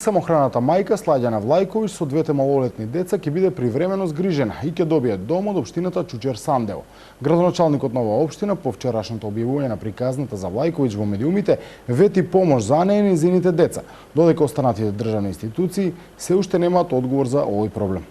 Самохраната мајка Слаѓана Влајковиќ со двете малолетни деца ќе биде привремено згрижена и ќе добие дом од општината Чучер Сандево. Градоначалникот на оваа општина по вчерашното објавување на приказната за Влајковиќ во медиумите вети помош за неа и незините деца, додека останатите државни институции се уште немаат одговор за овој проблем.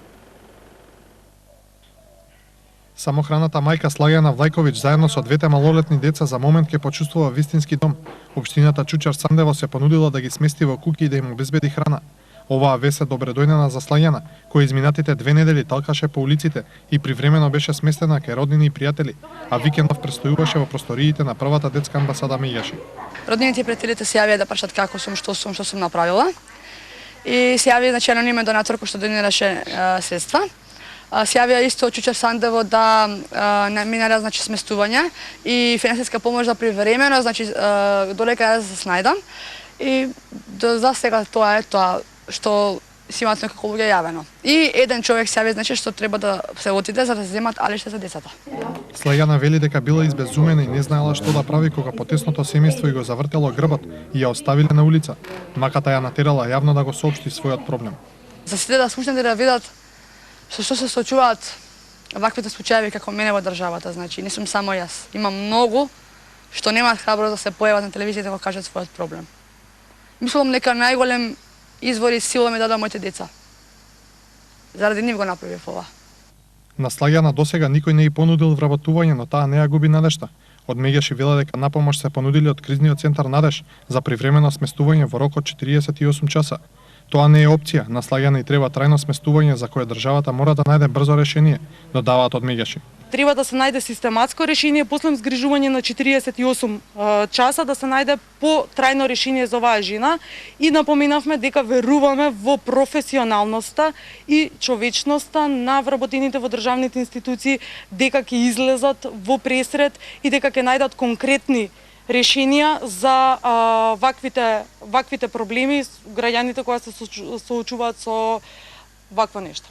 Самохраната мајка Слаѓана Влајковиќ заедно со двете малолетни деца за момент ќе почувствува вистински дом. Општината Чучер Сандево се понудила да ги смести во куќи и да им обезбеди храна. Оваа вест е добредојдена за Слаѓана, која изминатите 2 недели талкаше по улиците и привремено беше сместена кај роднини и пријатели, а викендов престојуваше во просториите на првата детска амбасада Меѓаши. Роднините и пријателите се јавија да прашат како сум, што сум направила. И се јави анонимен донатор кој што донираше средства. Се јавија исто Чучер Сандево да минара сместување и финансиска помош за привремено, долека јас да се снајдам. И за сега тоа е тоа што си имаат некако луѓе јавено. И еден човек се јави што треба да се отиде за да се земат алиште за децата. Слаѓана вели дека била избезумена и не знаела што да прави кога потесното семејство и го завртело грбот и ја оставиле на улица. Маката ја натерала јавно да го соопшти својот проблем. За сите да слушнете да видат со што се соочуваат ваквите случаи како мене во државата, не сум само јас. Има многу што немаат храброст да се појават на телевизија да го кажат својот проблем. Мислам дека најголем извор и сила ми даде моите деца. Заради нив го направив ова. На Слаѓана досега никој не ја понудил вработување, но таа не ја губи надежта. Од Меѓаши вела дека напомош се понудили од кризниот центар Надеж за привремено сместување во рок од 48 часа. Тоа не е опција, на Слаѓана и треба трајно сместување за кое државата мора да најде брзо решение, додаваат од Меѓаши. Треба да се најде систематско решение после згрижување на 48 часа, да се најде потрајно решение за оваа жена и напоминавме дека веруваме во професионалноста и човечноста на вработените во државните институции, дека ќе излезат во пресред и дека ќе најдат конкретни решенија за ваквите проблеми граѓаните кои се соочуваат со вакво нешто.